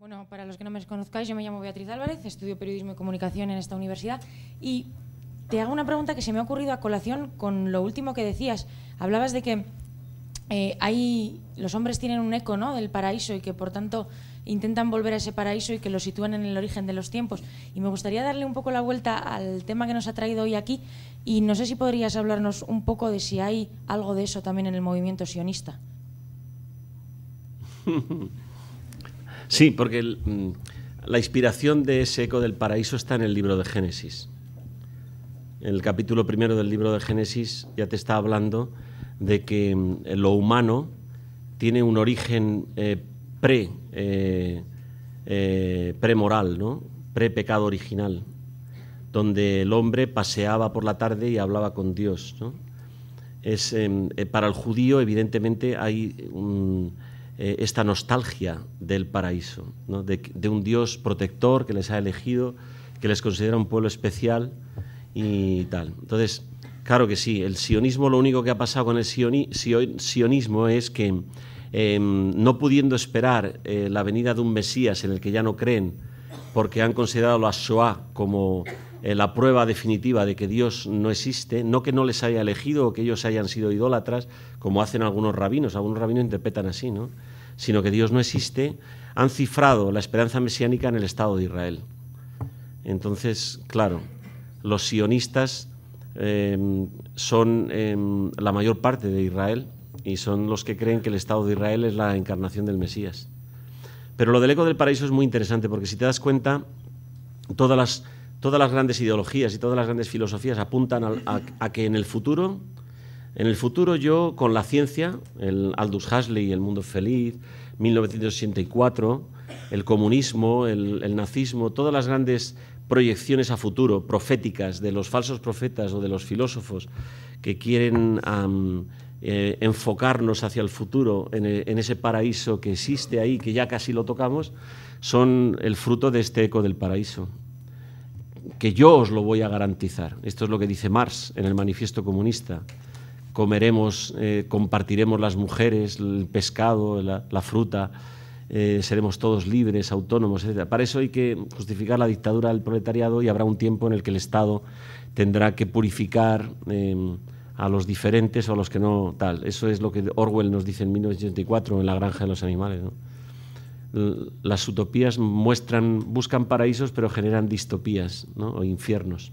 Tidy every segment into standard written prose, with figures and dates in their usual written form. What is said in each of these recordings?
Bueno, para los que no me conozcáis, yo me llamo Beatriz Álvarez, estudio Periodismo y Comunicación en esta universidad y te hago una pregunta que se me ha ocurrido a colación con lo último que decías. Hablabas de que los hombres tienen un eco, ¿no?, del paraíso y que por tanto intentan volver a ese paraíso y que lo sitúan en el origen de los tiempos. Y me gustaría darle un poco la vuelta al tema que nos ha traído hoy aquí y no sé si podrías hablarnos un poco de si hay algo de eso también en el movimiento sionista. Sí, porque la inspiración de ese eco del paraíso está en el libro de Génesis. En el capítulo primero del libro de Génesis ya te está hablando de que lo humano tiene un origen premoral, ¿no?, pre-pecado original, donde el hombre paseaba por la tarde y hablaba con Dios, ¿no? Para el judío, evidentemente, hay esta nostalgia del paraíso, ¿no?, de un Dios protector que les ha elegido, que les considera un pueblo especial y tal. Entonces, claro que sí, el sionismo, lo único que ha pasado con el sionismo es que, no pudiendo esperar la venida de un Mesías en el que ya no creen, porque han considerado la Shoah como la prueba definitiva de que Dios no existe, no que no les haya elegido o que ellos hayan sido idólatras, como hacen algunos rabinos interpretan así, ¿no?, sino que Dios no existe, han cifrado la esperanza mesiánica en el Estado de Israel. Entonces, claro, los sionistas son la mayor parte de Israel y son los que creen que el Estado de Israel es la encarnación del Mesías. Pero lo del eco del paraíso es muy interesante porque, si te das cuenta, todas las grandes ideologías y todas las grandes filosofías apuntan a que en el futuro yo, con la ciencia, el Aldous Huxley, El mundo feliz, 1984, el comunismo, el nazismo, todas las grandes proyecciones a futuro, proféticas, de los falsos profetas o de los filósofos que quieren enfocarnos hacia el futuro en ese paraíso que existe ahí, que ya casi lo tocamos, son el fruto de este eco del paraíso, que yo os lo voy a garantizar. Esto es lo que dice Marx en el Manifiesto Comunista. Comeremos, compartiremos las mujeres, el pescado, la fruta, seremos todos libres, autónomos, etc. Para eso hay que justificar la dictadura del proletariado y habrá un tiempo en el que el Estado tendrá que purificar a los diferentes o a los que no tal. Eso es lo que Orwell nos dice en 1984 en La granja de los animales, ¿no? Las utopías buscan paraísos pero generan distopías, ¿no?, o infiernos.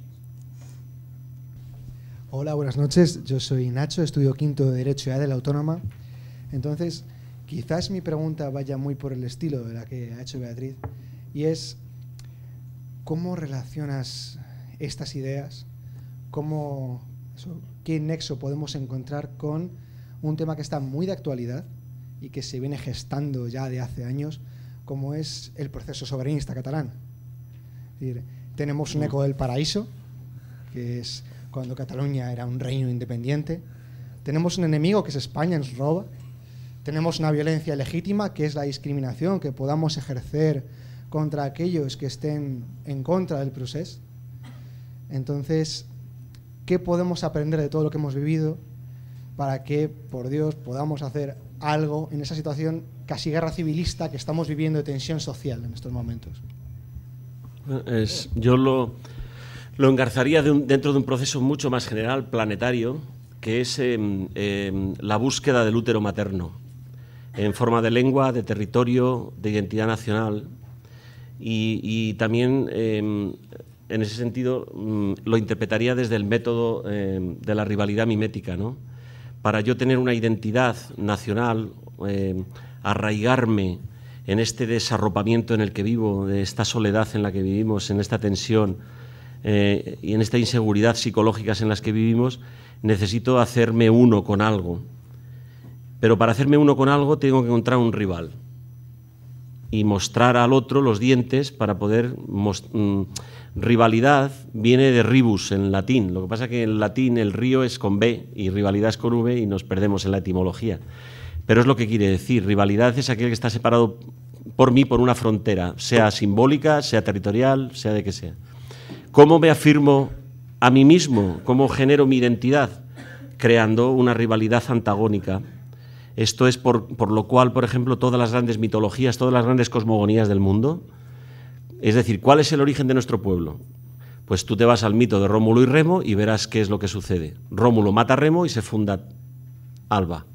Hola, buenas noches. Yo soy Nacho, estudio quinto de Derecho de la Autónoma. Entonces, quizás mi pregunta vaya muy por el estilo de la que ha hecho Beatriz, y es: ¿cómo relacionas estas ideas? ¿Qué nexo podemos encontrar con un tema que está muy de actualidad y que se viene gestando ya de hace años, como es el proceso soberanista catalán? Es decir, tenemos un eco del paraíso, que es cuando Cataluña era un reino independiente. Tenemos un enemigo, que es España, nos roba. Tenemos una violencia legítima, que es la discriminación que podamos ejercer contra aquellos que estén en contra del procés. Entonces, ¿qué podemos aprender de todo lo que hemos vivido para que, por Dios, podamos hacer algo en esa situación casi guerra civilista que estamos viviendo, de tensión social en estos momentos? Yo lo engarzaría dentro de un proceso mucho más general, planetario, que es la búsqueda del útero materno, en forma de lengua, de territorio, de identidad nacional. Y también, en ese sentido, lo interpretaría desde el método de la rivalidad mimética, ¿no? Para yo tener una identidad nacional, arraigarme en este desarropamiento en el que vivo, de esta soledad en la que vivimos, en esta tensión, y en esta inseguridad psicológicas en las que vivimos, necesito hacerme uno con algo. Pero para hacerme uno con algo tengo que encontrar un rival y mostrar al otro los dientes para poder... Rivalidad viene de ribus en latín. Lo que pasa es que en latín el río es con B y rivalidad es con V y nos perdemos en la etimología. Pero es lo que quiere decir. Rivalidad es aquel que está separado por mí por una frontera, sea simbólica, sea territorial, sea de que sea. ¿Cómo me afirmo a mí mismo? ¿Cómo genero mi identidad? Creando una rivalidad antagónica Esto es por lo cual, por ejemplo, todas las grandes mitologías, todas las grandes cosmogonías del mundo, es decir, ¿cuál es el origen de nuestro pueblo? Pues tú te vas al mito de Rómulo y Remo y verás qué es lo que sucede. Rómulo mata a Remo y se funda Alba.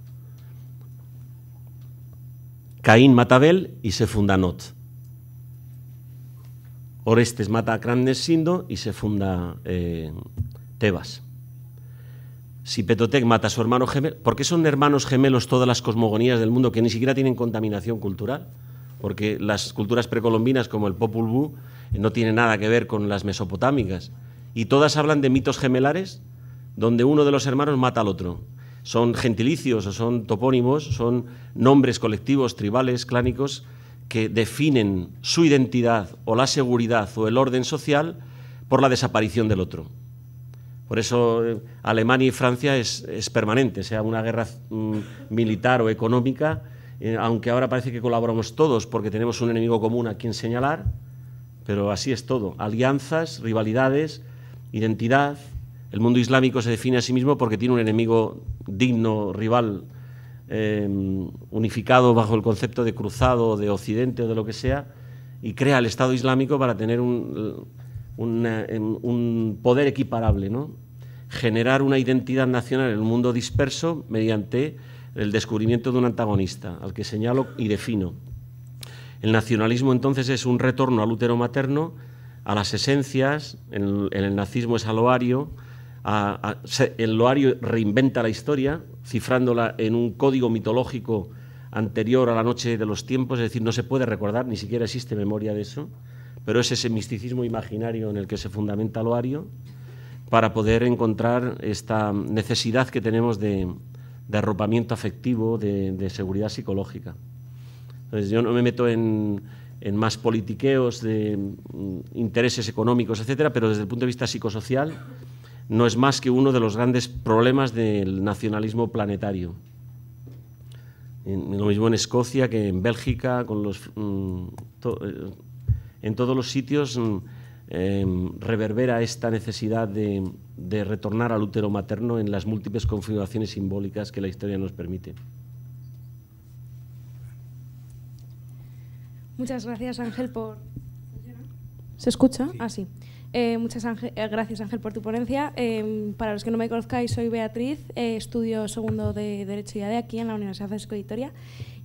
Caín mata a Abel y se funda Not. Orestes mata a Cramnesindo y se funda Tebas. Si Petotec mata a su hermano gemelo, ¿por qué son hermanos gemelos todas las cosmogonías del mundo que ni siquiera tienen contaminación cultural? Porque las culturas precolombinas como el Popol Vuh no tienen nada que ver con las mesopotámicas y todas hablan de mitos gemelares donde uno de los hermanos mata al otro. Son gentilicios o son topónimos, son nombres colectivos, tribales, clánicos, que definen su identidad o la seguridad o el orden social por la desaparición del otro. Por eso Alemania y Francia es permanente, sea una guerra militar o económica, aunque ahora parece que colaboramos todos porque tenemos un enemigo común a quien señalar, pero así es todo. Alianzas, rivalidades, identidad. El mundo islámico se define a sí mismo porque tiene un enemigo digno, rival, unificado bajo el concepto de cruzado, de occidente o de lo que sea, y crea el Estado Islámico para tener un poder equiparable, ¿no? Generar una identidad nacional en el mundo disperso mediante el descubrimiento de un antagonista, al que señalo y defino. El nacionalismo entonces es un retorno al útero materno, a las esencias, en el nazismo es al loario, el loario reinventa la historia, cifrándola en un código mitológico anterior a la noche de los tiempos, es decir, no se puede recordar, ni siquiera existe memoria de eso, pero es ese misticismo imaginario en el que se fundamenta el loario para poder encontrar esta necesidad que tenemos de arropamiento afectivo, de seguridad psicológica. Entonces, yo no me meto en más politiqueos de intereses económicos, etcétera, pero desde el punto de vista psicosocial no es más que uno de los grandes problemas del nacionalismo planetario. Lo mismo en Escocia que en Bélgica, en todos los sitios reverbera esta necesidad de retornar al útero materno en las múltiples configuraciones simbólicas que la historia nos permite. Muchas gracias, Ángel, por... ¿Se escucha? Sí. Ah, sí. Muchas gracias, Ángel, por tu ponencia. Para los que no me conozcáis, soy Beatriz, estudio segundo de Derecho y AD aquí en la Universidad Francisco de Vitoria.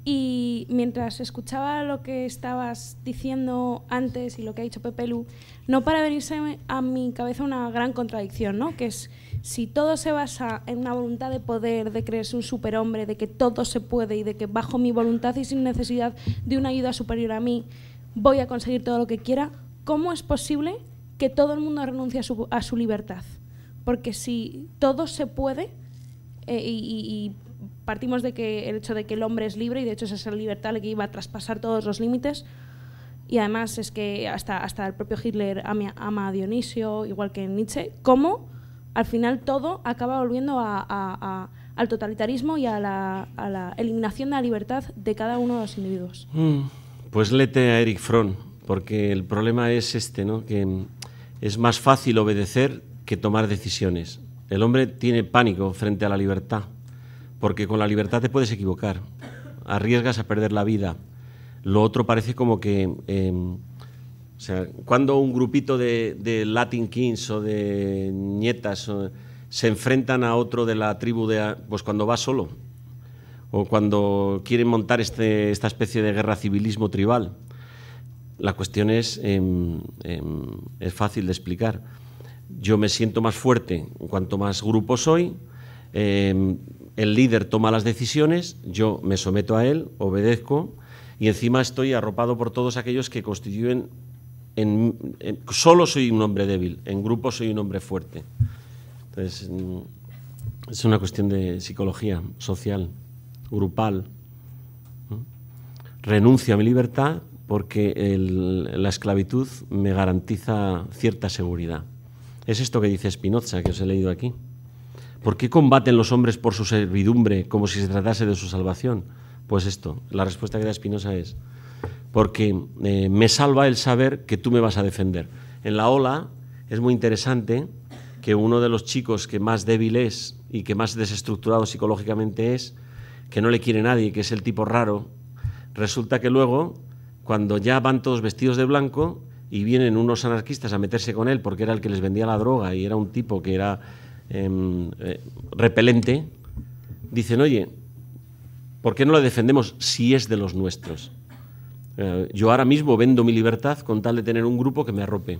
Y mientras escuchaba lo que estabas diciendo antes y lo que ha dicho Pepe Lu, no para venirse a mi cabeza una gran contradicción, ¿no? Que es, si todo se basa en una voluntad de poder, de creerse un superhombre, de que todo se puede y de que bajo mi voluntad y sin necesidad de una ayuda superior a mí voy a conseguir todo lo que quiera, ¿cómo es posible que todo el mundo renuncie a su libertad? Porque si todo se puede y partimos de que el hecho de que el hombre es libre, y de hecho es esa libertad la que iba a traspasar todos los límites, y además es que hasta el propio Hitler ama a Dionisio, igual que Nietzsche, ¿cómo al final todo acaba volviendo al totalitarismo y a la eliminación de la libertad de cada uno de los individuos? Pues léete a Erich Fromm, porque el problema es este, ¿no? Que es más fácil obedecer que tomar decisiones. El hombre tiene pánico frente a la libertad, porque con la libertad te puedes equivocar, arriesgas a perder la vida. Lo otro parece como que, o sea, cuando un grupito de Latin Kings o de nietas se enfrentan a otro de la tribu, pues cuando va solo, o cuando quieren montar esta especie de guerra civilismo tribal. La cuestión es fácil de explicar. Yo me siento más fuerte cuanto más grupo soy, el líder toma las decisiones, yo me someto a él, obedezco, y encima estoy arropado por todos aquellos que constituyen... solo soy un hombre débil, en grupo soy un hombre fuerte. Entonces, es una cuestión de psicología social, grupal. Renuncio a mi libertad porque la esclavitud me garantiza cierta seguridad. Es esto que dice Spinoza, que os he leído aquí. ¿Por qué combaten los hombres por su servidumbre como si se tratase de su salvación? Pues esto, la respuesta que da Spinoza es porque me salva el saber que tú me vas a defender. En la ola es muy interesante que uno de los chicos que más débil es y que más desestructurado psicológicamente es, que no le quiere nadie, que es el tipo raro, resulta que luego, cuando ya van todos vestidos de blanco y vienen unos anarquistas a meterse con él porque era el que les vendía la droga y era un tipo que era repelente, dicen, oye, ¿por qué no le defendemos si es de los nuestros? Yo ahora mismo vendo mi libertad con tal de tener un grupo que me arrope.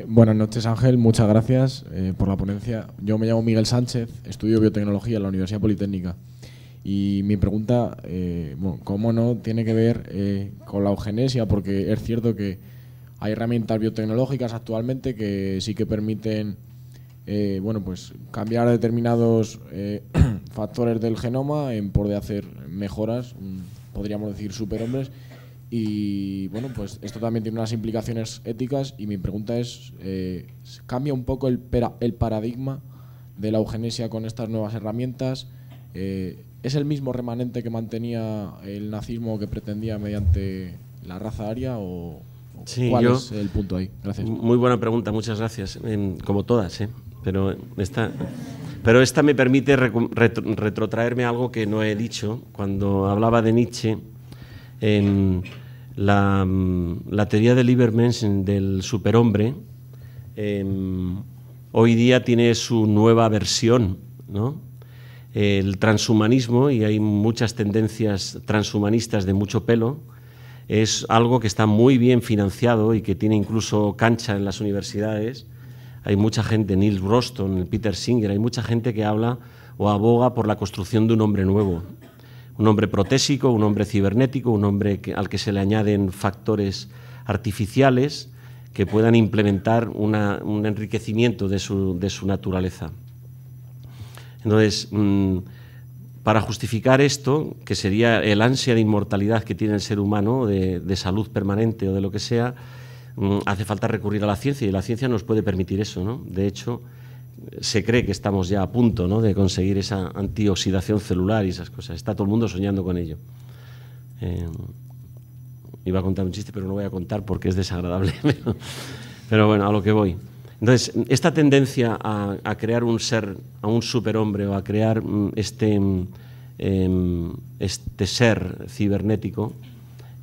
Buenas noches, Ángel. Muchas gracias por la ponencia. Yo me llamo Miguel Sánchez, estudio biotecnología en la Universidad Politécnica. Y mi pregunta, bueno, cómo no, tiene que ver con la eugenesia, porque es cierto que hay herramientas biotecnológicas actualmente que sí que permiten bueno, pues cambiar determinados factores del genoma en por de hacer mejoras, podríamos decir superhombres. Y bueno, pues esto también tiene unas implicaciones éticas y mi pregunta es, ¿cambia un poco el paradigma de la eugenesia con estas nuevas herramientas? ¿Es el mismo remanente que mantenía el nazismo que pretendía mediante la raza aria o sí, cuál es el punto ahí? Gracias. Muy buena pregunta, muchas gracias. Como todas, pero esta me permite retrotraerme a algo que no he dicho. Cuando hablaba de Nietzsche, la teoría del Übermenschen, del superhombre, hoy día tiene su nueva versión, ¿no? El transhumanismo, y hay muchas tendencias transhumanistas de mucho pelo, es algo que está muy bien financiado y que tiene incluso cancha en las universidades. Hay mucha gente, Niels Bostrom, Peter Singer, hay mucha gente que habla o aboga por la construcción de un hombre nuevo. Un hombre protésico, un hombre cibernético, un hombre al que se le añaden factores artificiales que puedan implementar un enriquecimiento de su naturaleza. Entonces, para justificar esto, que sería el ansia de inmortalidad que tiene el ser humano, de salud permanente o de lo que sea, hace falta recurrir a la ciencia y la ciencia nos puede permitir eso, ¿no? De hecho, se cree que estamos ya a punto, ¿no?, de conseguir esa antioxidación celular y esas cosas. Está todo el mundo soñando con ello. Iba a contar un chiste, pero no voy a contar porque es desagradable. Pero bueno, a lo que voy. Entonces, esta tendencia a crear un ser, a un superhombre o a crear este ser cibernético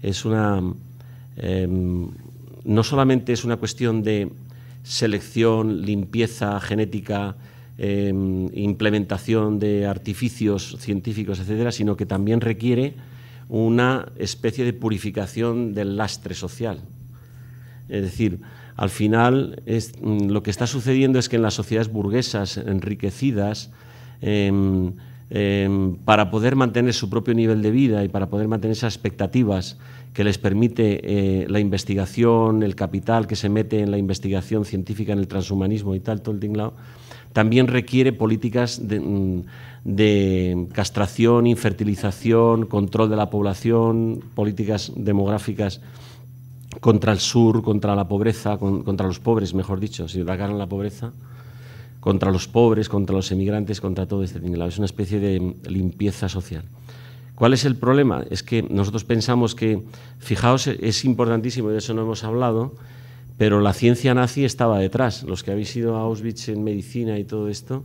es no solamente es una cuestión de selección, limpieza genética, implementación de artificios científicos, etcétera, sino que también requiere una especie de purificación del lastre social. Es decir, al final lo que está sucediendo es que en las sociedades burguesas enriquecidas, para poder mantener su propio nivel de vida y para poder mantener esas expectativas que les permite la investigación, el capital que se mete en la investigación científica, en el transhumanismo y tal, todo el tinglado, también requiere políticas de castración, infertilización, control de la población, políticas demográficas contra el sur, contra la pobreza, contra los pobres, mejor dicho, si atacaran la pobreza, contra los pobres, contra los emigrantes, contra todo este tinglado. Es una especie de limpieza social. ¿Cuál es el problema? Es que nosotros pensamos que, fijaos, es importantísimo, y de eso no hemos hablado, pero la ciencia nazi estaba detrás. Los que habéis ido a Auschwitz en medicina y todo esto,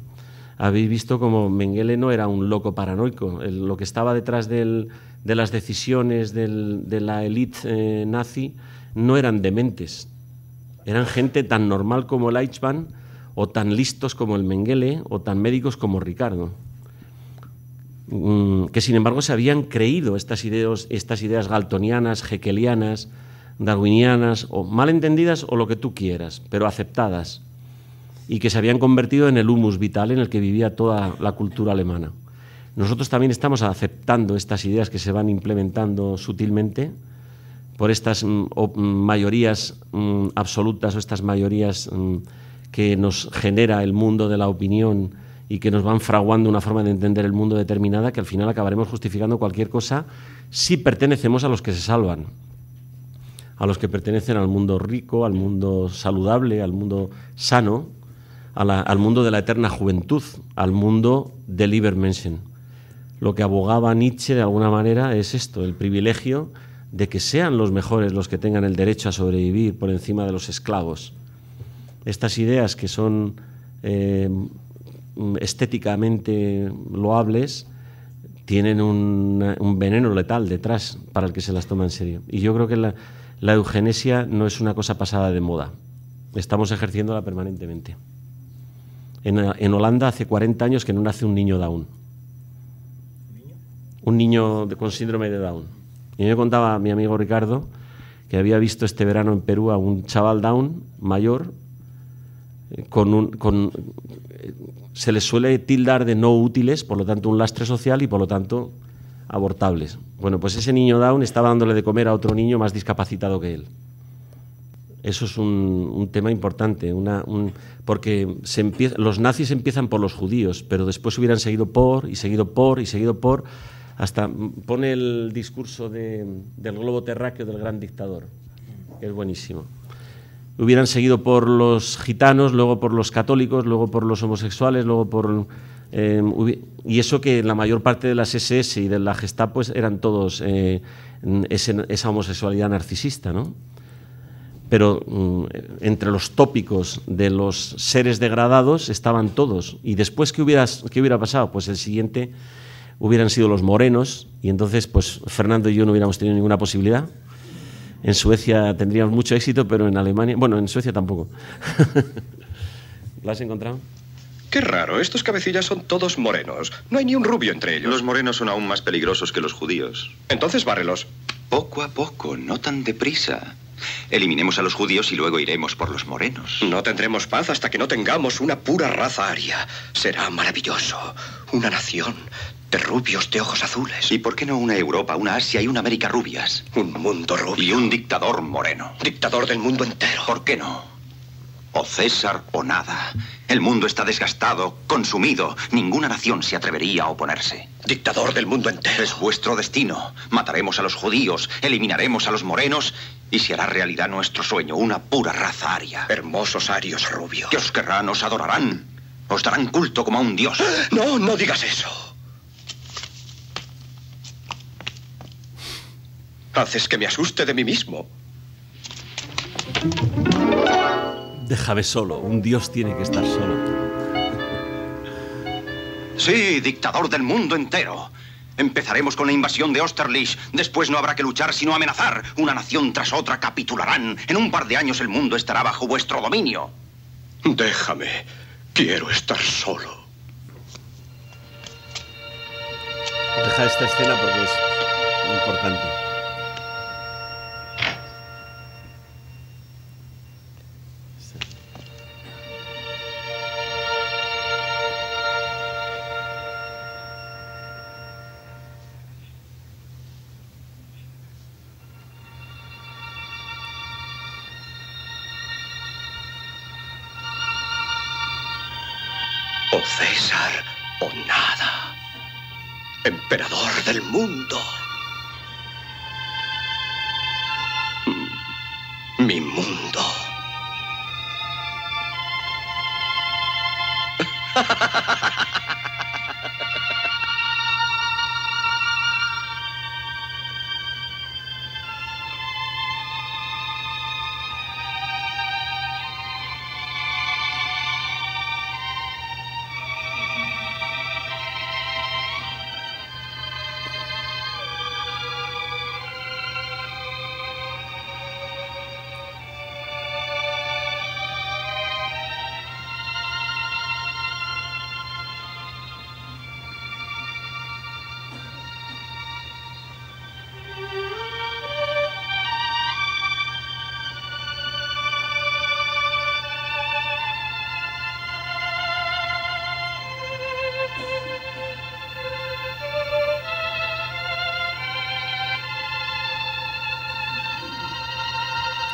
habéis visto como Mengele no era un loco paranoico. Lo que estaba detrás de las decisiones de la élite nazi no eran dementes. Eran gente tan normal como el Eichmann, o tan listos como el Mengele, o tan médicos como Ricardo, que sin embargo se habían creído estas ideas galtonianas, hegelianas, darwinianas, o mal entendidas o lo que tú quieras, pero aceptadas, y que se habían convertido en el humus vital en el que vivía toda la cultura alemana. Nosotros también estamos aceptando estas ideas que se van implementando sutilmente por estas mayorías absolutas o estas mayorías que nos genera el mundo de la opinión y que nos van fraguando una forma de entender el mundo determinada, que al final acabaremos justificando cualquier cosa si pertenecemos a los que se salvan, a los que pertenecen al mundo rico, al mundo saludable, al mundo sano, al mundo de la eterna juventud, al mundo del Übermenschen. Lo que abogaba Nietzsche de alguna manera es esto, el privilegio de que sean los mejores los que tengan el derecho a sobrevivir por encima de los esclavos. Estas ideas que son estéticamente loables tienen un veneno letal detrás para el que se las toma en serio. Y yo creo que la eugenesia no es una cosa pasada de moda. Estamos ejerciéndola permanentemente. En Holanda hace 40 años que no nace un niño Down. Un niño con síndrome de Down. Y me contaba mi amigo Ricardo que había visto este verano en Perú a un chaval Down mayor se les suele tildar de no útiles, por lo tanto un lastre social y por lo tanto abortables. Bueno, pues ese niño Down estaba dándole de comer a otro niño más discapacitado que él. Eso es un tema importante, porque los nazis empiezan por los judíos, pero después hubieran seguido por, hasta pone el discurso del globo terráqueo del gran dictador, que es buenísimo. Hubieran seguido por los gitanos, luego por los católicos, luego por los homosexuales, luego por... y eso que la mayor parte de las SS y de la Gestapo eran todos esa homosexualidad narcisista, ¿no? Pero entre los tópicos de los seres degradados estaban todos. Y después, ¿qué hubiera pasado? Pues el siguiente hubieran sido los morenos, y entonces pues Fernando y yo no hubiéramos tenido ninguna posibilidad. En Suecia tendríamos mucho éxito, pero en Alemania... Bueno, en Suecia tampoco. ¿Lo has encontrado? Qué raro, estos cabecillas son todos morenos. No hay ni un rubio entre ellos. Los morenos son aún más peligrosos que los judíos. Entonces bárrelos. Poco a poco, no tan deprisa. Eliminemos a los judíos y luego iremos por los morenos. No tendremos paz hasta que no tengamos una pura raza aria. Será maravilloso. Una nación de rubios de ojos azules. ¿Y por qué no una Europa, una Asia y una América rubias? Un mundo rubio. Y un dictador moreno. Dictador del mundo entero. ¿Por qué no? O César o nada. El mundo está desgastado, consumido. Ninguna nación se atrevería a oponerse. Dictador del mundo entero. Es vuestro destino. Mataremos a los judíos, eliminaremos a los morenos y se hará realidad nuestro sueño, una pura raza aria. Hermosos arios rubios. Que os querrán, os adorarán. Os darán culto como a un dios. No, no digas eso. Haces que me asuste de mí mismo. Déjame solo, un dios tiene que estar solo. Sí, dictador del mundo entero. Empezaremos con la invasión de Austerlitz. Después no habrá que luchar sino amenazar. Una nación tras otra capitularán. En un par de años el mundo estará bajo vuestro dominio. Déjame. Quiero estar solo. Deja esta escena porque es importante. O César o nada. Emperador del mundo. Mi mundo.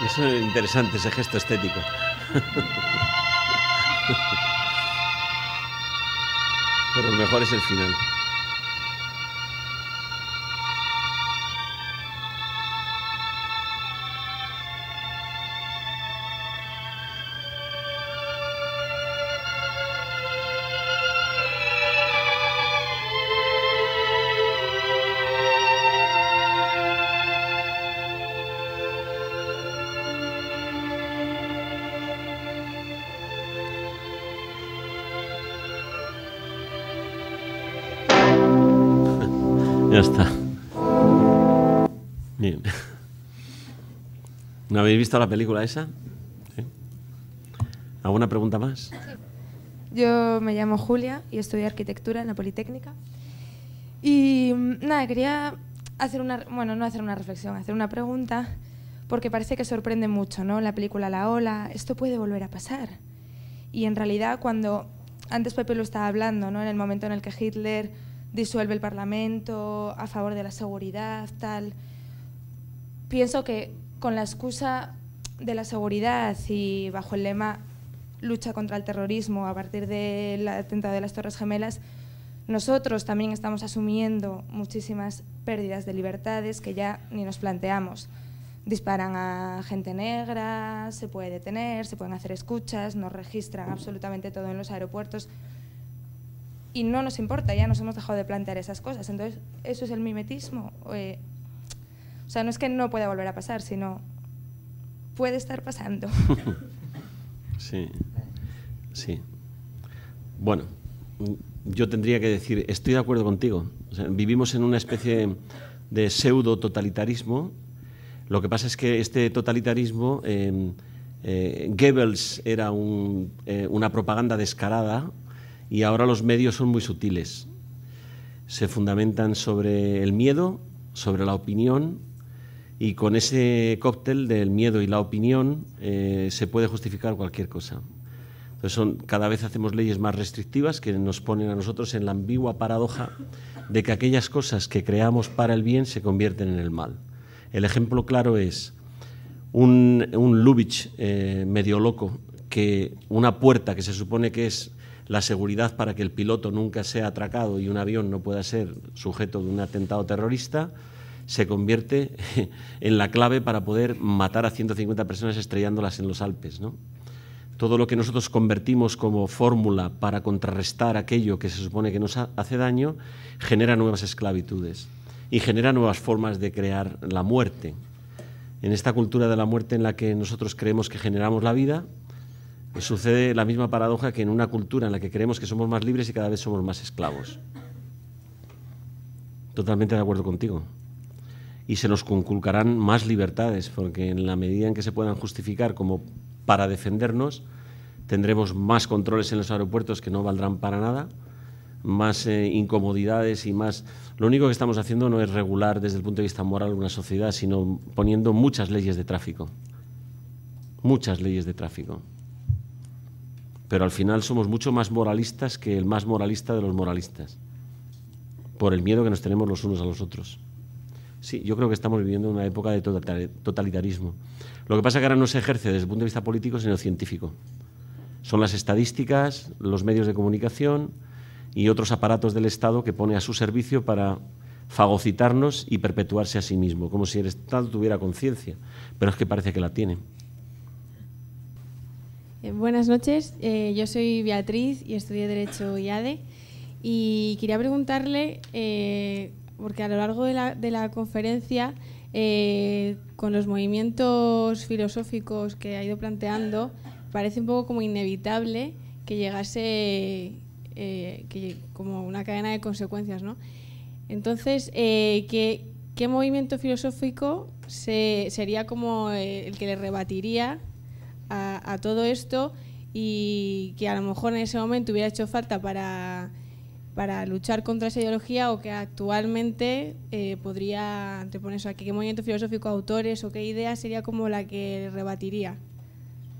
Es interesante ese gesto estético. Pero lo mejor es el final. Ya está. Bien. ¿No habéis visto la película esa? ¿Sí? ¿Alguna pregunta más? Yo me llamo Julia y estudio arquitectura en la Politécnica. Y nada, quería hacer no hacer una reflexión, hacer una pregunta, porque parece que sorprende mucho, ¿no? La película La Ola, esto puede volver a pasar. Y en realidad, cuando antes Pepe lo estaba hablando, ¿no? En el momento en el que Hitler disuelve el Parlamento a favor de la seguridad, tal, pienso que con la excusa de la seguridad y bajo el lema lucha contra el terrorismo a partir del atentado de las Torres Gemelas, nosotros también estamos asumiendo muchísimas pérdidas de libertades que ya ni nos planteamos. Disparan a gente negra, se puede detener, se pueden hacer escuchas, nos registran absolutamente todo en los aeropuertos y no nos importa, ya nos hemos dejado de plantear esas cosas. Entonces, ¿eso es el mimetismo? O sea, no es que no pueda volver a pasar, sino puede estar pasando. Sí, sí. Bueno, yo tendría que decir, estoy de acuerdo contigo. O sea, vivimos en una especie de pseudo-totalitarismo. Lo que pasa es que este totalitarismo, Goebbels era una propaganda descarada y ahora los medios son muy sutiles. Se fundamentan sobre el miedo, sobre la opinión, y con ese cóctel del miedo y la opinión se puede justificar cualquier cosa. Entonces cada vez hacemos leyes más restrictivas que nos ponen a nosotros en la ambigua paradoja de que aquellas cosas que creamos para el bien se convierten en el mal. El ejemplo claro es un Lubitsch medio loco, que una puerta que se supone que es la seguridad para que el piloto nunca sea atracado y un avión no pueda ser sujeto de un atentado terrorista, se convierte en la clave para poder matar a 150 personas estrellándolas en los Alpes, ¿no? Todo lo que nosotros convertimos como fórmula para contrarrestar aquello que se supone que nos hace daño genera nuevas esclavitudes y genera nuevas formas de crear la muerte. En esta cultura de la muerte en la que nosotros creemos que generamos la vida, sucede la misma paradoja que en una cultura en la que creemos que somos más libres y cada vez somos más esclavos. Totalmente de acuerdo contigo. Y se nos conculcarán más libertades, porque en la medida en que se puedan justificar como para defendernos, tendremos más controles en los aeropuertos que no valdrán para nada, más incomodidades y más... Lo único que estamos haciendo no es regular desde el punto de vista moral una sociedad, sino poniendo muchas leyes de tráfico. Muchas leyes de tráfico. Pero al final somos mucho más moralistas que el más moralista de los moralistas, por el miedo que nos tenemos los unos a los otros. Sí, yo creo que estamos viviendo una época de totalitarismo. Lo que pasa es que ahora no se ejerce desde el punto de vista político, sino científico. Son las estadísticas, los medios de comunicación y otros aparatos del Estado que pone a su servicio para fagocitarnos y perpetuarse a sí mismo, como si el Estado tuviera conciencia, pero es que parece que la tiene. Buenas noches, yo soy Beatriz y estudié Derecho IADE y quería preguntarle, porque a lo largo de la conferencia, con los movimientos filosóficos que ha ido planteando, parece un poco como inevitable que llegase como una cadena de consecuencias, ¿no? Entonces, ¿qué movimiento filosófico sería como el que le rebatiría a todo esto y que a lo mejor en ese momento hubiera hecho falta para luchar contra esa ideología, o que actualmente podría anteponerse? ¿A qué movimiento filosófico, autores o qué idea sería como la que rebatiría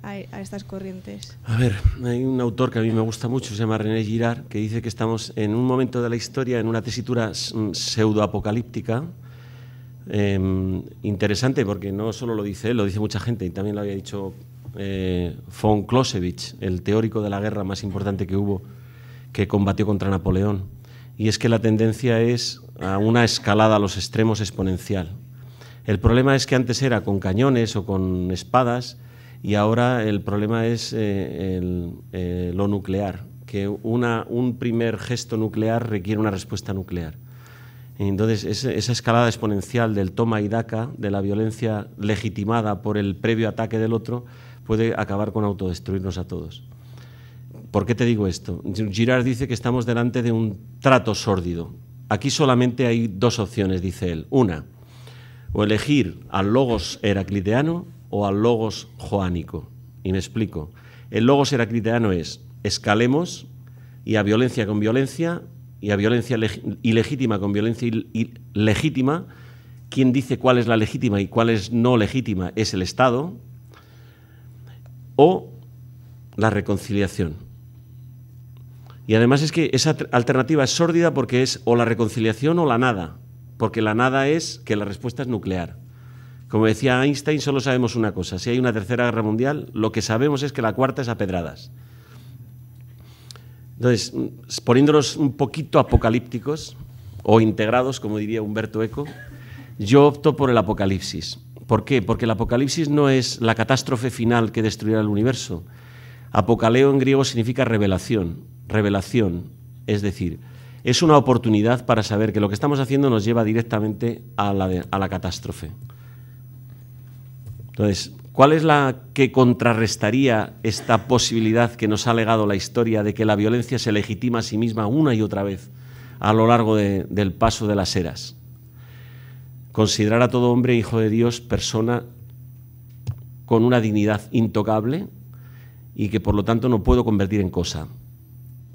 a estas corrientes? A ver, hay un autor que a mí me gusta mucho, se llama René Girard, que dice que estamos en un momento de la historia, en una tesitura pseudoapocalíptica, interesante, porque no solo lo dice él, lo dice mucha gente, y también lo había dicho von Clausewitz, el teórico de la guerra más importante que hubo, que combatió contra Napoleón. Y es que la tendencia es a una escalada a los extremos exponencial. El problema es que antes era con cañones o con espadas, y ahora el problema es lo nuclear, que un primer gesto nuclear requiere una respuesta nuclear. Entonces, esa escalada exponencial del toma y daca, de la violencia legitimada por el previo ataque del otro, puede acabar con autodestruirnos a todos. ¿Por qué te digo esto? Girard dice que estamos delante de un trato sórdido. Aquí solamente hay dos opciones, dice él. Una, o elegir al logos heracliteano o al logos joánico. Y me explico. El logos heracliteano es escalemos, y a violencia con violencia, y a violencia ilegítima con violencia ilegítima. Quien dice cuál es la legítima y cuál es no legítima es el Estado. O la reconciliación. Y además es que esa alternativa es sórdida porque es o la reconciliación o la nada, porque la nada es que la respuesta es nuclear. Como decía Einstein, solo sabemos una cosa: si hay una tercera guerra mundial, lo que sabemos es que la cuarta es a pedradas. Entonces, poniéndonos un poquito apocalípticos o integrados, como diría Humberto Eco, yo opto por el apocalipsis. ¿Por qué? Porque el apocalipsis no es la catástrofe final que destruirá el universo. Apocaleo en griego significa revelación. Revelación, es decir, es una oportunidad para saber que lo que estamos haciendo nos lleva directamente a la catástrofe. Entonces, ¿cuál es la que contrarrestaría esta posibilidad que nos ha legado la historia de que la violencia se legitima a sí misma una y otra vez a lo largo del paso de las eras? Considerar a todo hombre hijo de Dios, persona con una dignidad intocable y que por lo tanto no puedo convertir en cosa.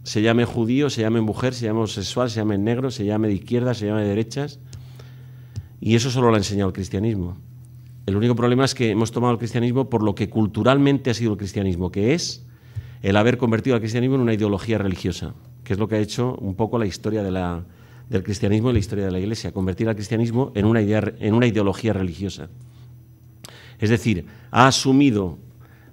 Se llame judío, se llame mujer, se llame homosexual, se llame negro, se llame de izquierdas, se llame de derechas. Y eso solo lo ha enseñado el cristianismo. El único problema es que hemos tomado el cristianismo por lo que culturalmente ha sido el cristianismo, que es el haber convertido al cristianismo en una ideología religiosa, que es lo que ha hecho un poco la historia del cristianismo y la historia de la Iglesia, convertir al cristianismo en una ideología religiosa. Es decir, ha asumido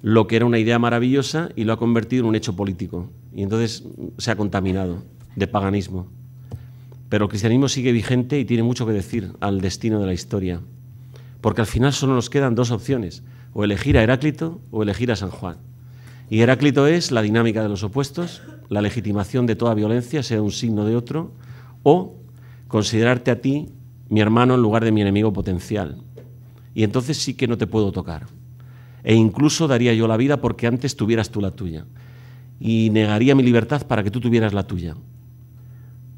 lo que era una idea maravillosa y lo ha convertido en un hecho político. Y entonces se ha contaminado de paganismo. Pero el cristianismo sigue vigente y tiene mucho que decir al destino de la historia. Porque al final solo nos quedan dos opciones: o elegir a Heráclito o elegir a San Juan. Y Heráclito es la dinámica de los opuestos, la legitimación de toda violencia, sea un signo de otro, o considerarte a ti mi hermano en lugar de mi enemigo potencial. Y entonces sí que no te puedo tocar. E incluso daría yo la vida porque antes tuvieras tú la tuya. Y negaría mi libertad para que tú tuvieras la tuya.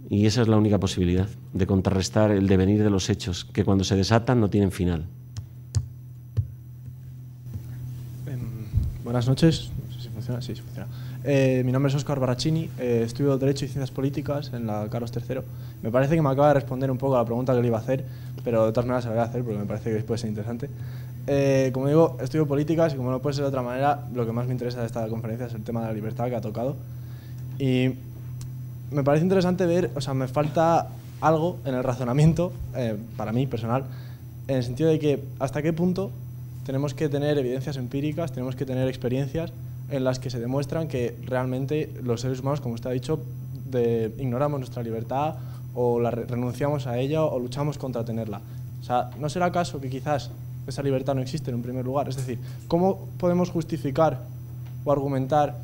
Y esa es la única posibilidad de contrarrestar el devenir de los hechos, que cuando se desatan no tienen final. Buenas noches. No sé si funciona. Sí, funciona. Mi nombre es Óscar Barrachini, estudio Derecho y Ciencias Políticas en la Carlos III. Me parece que me acaba de responder un poco a la pregunta que le iba a hacer, pero de todas maneras se la voy a hacer porque me parece que puede ser interesante. Como digo, estudio políticas y como no puede ser de otra manera, lo que más me interesa de esta conferencia es el tema de la libertad que ha tocado. Y me parece interesante ver, o sea, me falta algo en el razonamiento, para mí personal, en el sentido de que hasta qué punto tenemos que tener evidencias empíricas, tenemos que tener experiencias en las que se demuestran que realmente los seres humanos, como usted ha dicho, ignoramos nuestra libertad o renunciamos a ella o luchamos contra tenerla. O sea, ¿no será acaso que quizás esa libertad no existe en un primer lugar? Es decir, ¿cómo podemos justificar o argumentar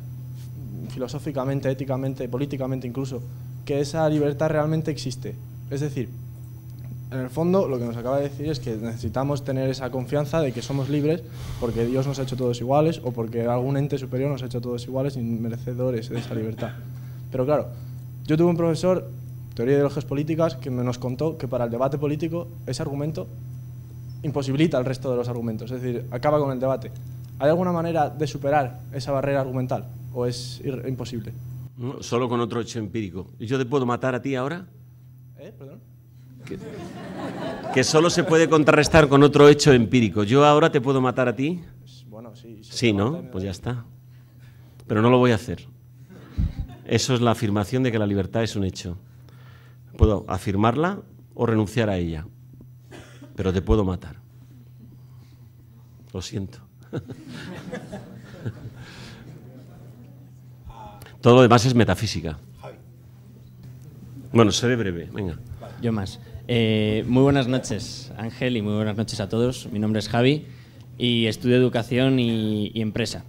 filosóficamente, éticamente, políticamente incluso, que esa libertad realmente existe? Es decir, en el fondo lo que nos acaba de decir es que necesitamos tener esa confianza de que somos libres porque Dios nos ha hecho todos iguales o porque algún ente superior nos ha hecho todos iguales y merecedores de esa libertad. Pero claro, yo tuve un profesor, teoría de ideologías políticas, que nos contó que para el debate político ese argumento imposibilita el resto de los argumentos, es decir, acaba con el debate. ¿Hay alguna manera de superar esa barrera argumental o es imposible? No, solo con otro hecho empírico. ¿Y yo te puedo matar a ti ahora? ¿Perdón? Que solo se puede contrarrestar con otro hecho empírico. ¿Yo ahora te puedo matar a ti? Bueno, sí. Sí, ¿no? Pues ya está. Pero no lo voy a hacer. Eso es la afirmación de que la libertad es un hecho. Puedo afirmarla o renunciar a ella, pero te puedo matar. Lo siento. Todo lo demás es metafísica. Bueno, seré breve, venga. Yo más. Muy buenas noches, Ángel, y muy buenas noches a todos. Mi nombre es Javi y estudio Educación y Empresa.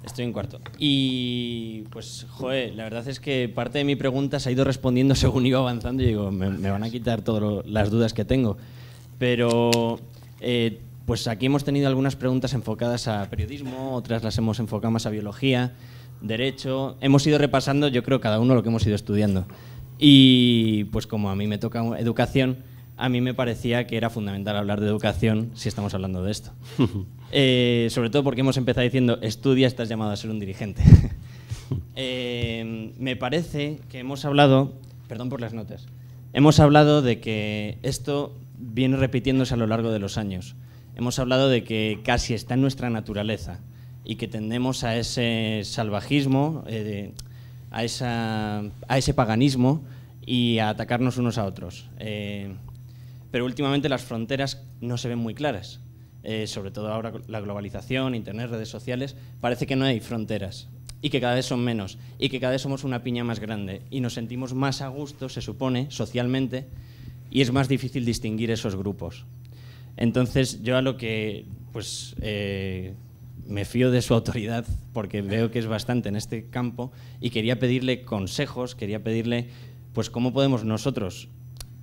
Estoy en cuarto. Y pues, joder, la verdad es que parte de mi pregunta se ha ido respondiendo según iba avanzando y digo, me van a quitar todas las dudas que tengo. Pero pues aquí hemos tenido algunas preguntas enfocadas a periodismo, otras las hemos enfocado más a biología, derecho. Hemos ido repasando, yo creo, cada uno lo que hemos ido estudiando. Y pues como a mí me toca educación, a mí me parecía que era fundamental hablar de educación si estamos hablando de esto. Sobre todo porque hemos empezado diciendo, estudia, estás llamado a ser un dirigente. Me parece que hemos hablado, perdón por las notas, hemos hablado de que esto viene repitiéndose a lo largo de los años. Hemos hablado de que casi está en nuestra naturaleza y que tendemos a ese salvajismo, a ese paganismo y a atacarnos unos a otros. Pero últimamente las fronteras no se ven muy claras. Sobre todo ahora con la globalización, internet, redes sociales, parece que no hay fronteras y que cada vez son menos y que cada vez somos una piña más grande y nos sentimos más a gusto, se supone, socialmente, y es más difícil distinguir esos grupos. Entonces yo a lo que pues me fío de su autoridad porque veo que es bastante en este campo y quería pedirle consejos, quería pedirle pues cómo podemos nosotros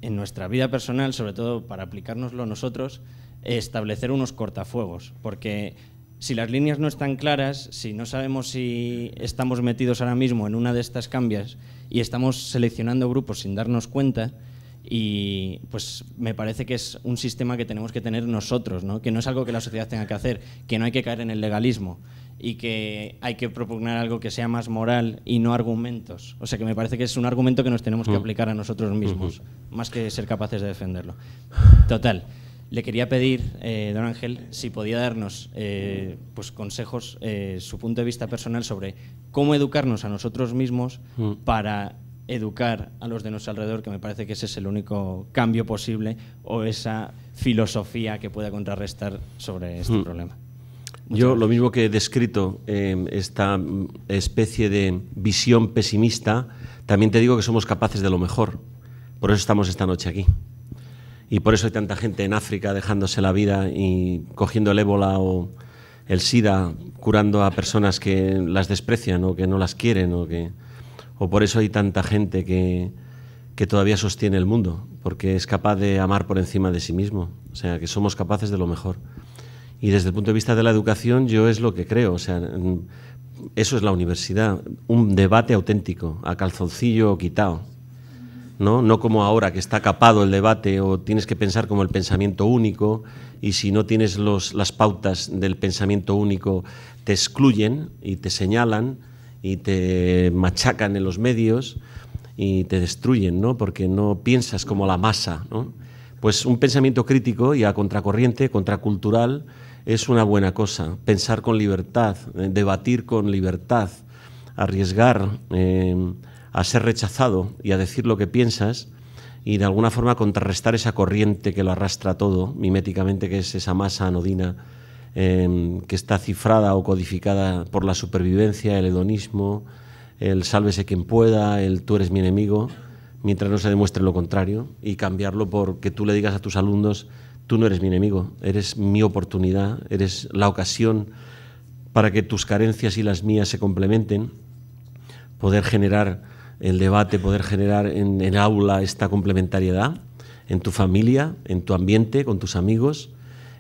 en nuestra vida personal, sobre todo para aplicárnoslo nosotros, establecer unos cortafuegos, porque si las líneas no están claras, si no sabemos si estamos metidos ahora mismo en una de estas cambias y estamos seleccionando grupos sin darnos cuenta, y pues me parece que es un sistema que tenemos que tener nosotros, ¿no? Que no es algo que la sociedad tenga que hacer, que no hay que caer en el legalismo y que hay que propugnar algo que sea más moral y no argumentos. O sea, que me parece que es un argumento que nos tenemos que aplicar a nosotros mismos, más que ser capaces de defenderlo. Total. Le quería pedir, don Ángel, si podía darnos pues consejos, su punto de vista personal sobre cómo educarnos a nosotros mismos para educar a los de nuestro alrededor, que me parece que ese es el único cambio posible o esa filosofía que pueda contrarrestar sobre este problema. Yo lo mismo que he descrito esta especie de visión pesimista, también te digo que somos capaces de lo mejor. Por eso estamos esta noche aquí. Y por eso hay tanta gente en África dejándose la vida y cogiendo el ébola o el SIDA, curando a personas que las desprecian o que no las quieren, o por eso hay tanta gente que todavía sostiene el mundo, porque es capaz de amar por encima de sí mismo. O sea, que somos capaces de lo mejor. Y desde el punto de vista de la educación, yo es lo que creo. O sea, eso es la universidad, un debate auténtico, a calzoncillo quitado. No como ahora que está capado el debate o tienes que pensar como el pensamiento único y si no tienes las pautas del pensamiento único te excluyen y te señalan y te machacan en los medios y te destruyen, ¿no? Porque no piensas como la masa, ¿no? Pues un pensamiento crítico y a contracorriente, contracultural, es una buena cosa. Pensar con libertad, debatir con libertad, arriesgar a ser rechazado y a decir lo que piensas y de alguna forma contrarrestar esa corriente que lo arrastra todo, miméticamente, que es esa masa anodina que está cifrada o codificada por la supervivencia, el hedonismo, el sálvese quien pueda, el tú eres mi enemigo, mientras no se demuestre lo contrario, y cambiarlo por que tú le digas a tus alumnos, tú no eres mi enemigo, eres mi oportunidad, eres la ocasión para que tus carencias y las mías se complementen, poder generar el debate, poder generar en el aula esta complementariedad, en tu familia, en tu ambiente, con tus amigos,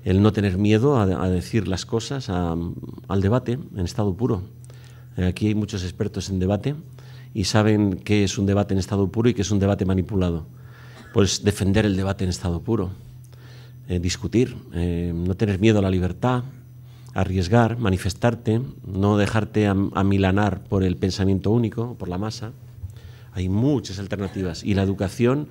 el no tener miedo a decir las cosas, al debate en estado puro. Aquí hay muchos expertos en debate y saben qué es un debate en estado puro y qué es un debate manipulado. Pues defender el debate en estado puro, discutir, no tener miedo a la libertad, arriesgar, manifestarte, no dejarte amilanar por el pensamiento único, por la masa. Hay muchas alternativas y la educación,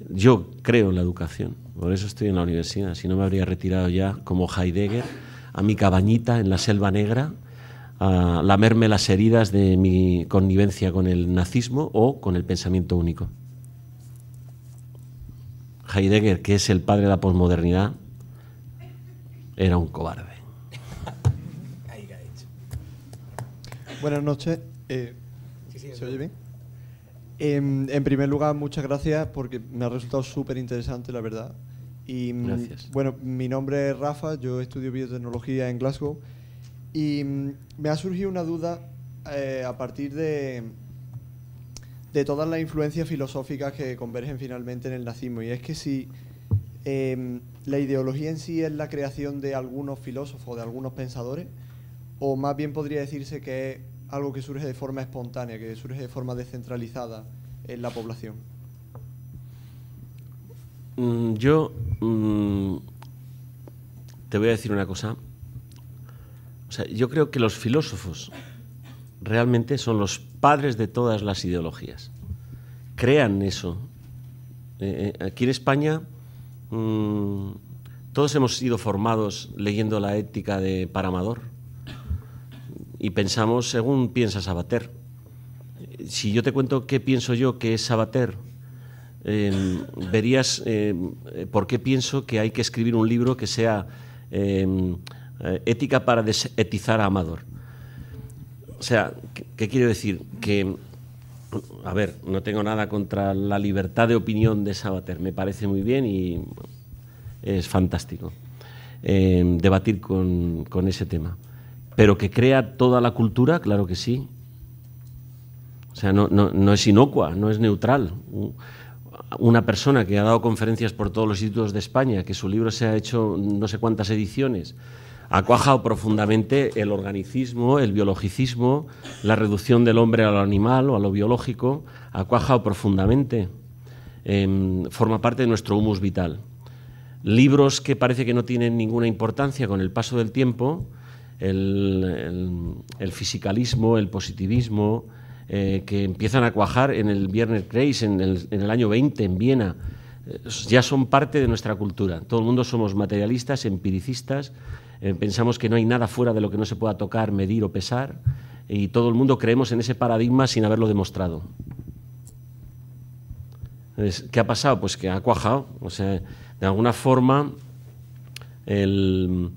yo creo en la educación, por eso estoy en la universidad, si no me habría retirado ya como Heidegger a mi cabañita en la Selva Negra a lamerme las heridas de mi connivencia con el nazismo o con el pensamiento único. Heidegger, que es el padre de la posmodernidad, era un cobarde. Buenas noches. ¿Se oye bien? En primer lugar, muchas gracias porque me ha resultado súper interesante, la verdad. Y, gracias. Bueno, mi nombre es Rafa, yo estudio biotecnología en Glasgow y me ha surgido una duda a partir de todas las influencias filosóficas que convergen finalmente en el nazismo, y es que si la ideología en sí es la creación de algunos filósofos, de algunos pensadores, o más bien podría decirse que es algo que surge de forma espontánea, que surge de forma descentralizada en la población? Yo te voy a decir una cosa. O sea, yo creo que los filósofos realmente son los padres de todas las ideologías. Crean eso. Aquí en España todos hemos sido formados leyendo la Ética de Paramador y pensamos según piensa Sabater. Si yo te cuento qué pienso yo que es Sabater, verías por qué pienso que hay que escribir un libro que sea Ética para desetizar a Amador. O sea, ¿qué quiero decir? Que, a ver, no tengo nada contra la libertad de opinión de Sabater, me parece muy bien y es fantástico debatir con ese tema. Pero que crea toda la cultura, claro que sí. O sea, no es inocua, no es neutral. Una persona que ha dado conferencias por todos los institutos de España, que su libro se ha hecho no sé cuántas ediciones, ha cuajado profundamente el organicismo, el biologicismo, la reducción del hombre a lo animal o a lo biológico, ha cuajado profundamente. Forma parte de nuestro humus vital. Libros que parece que no tienen ninguna importancia con el paso del tiempo, el fisicalismo, el positivismo, que empiezan a cuajar en el Wiener Kreis en el año 20 en Viena, ya son parte de nuestra cultura. Todo el mundo somos materialistas, empiricistas, pensamos que no hay nada fuera de lo que no se pueda tocar, medir o pesar, y todo el mundo creemos en ese paradigma sin haberlo demostrado. Entonces, ¿qué ha pasado? Pues que ha cuajado. O sea, de alguna forma, el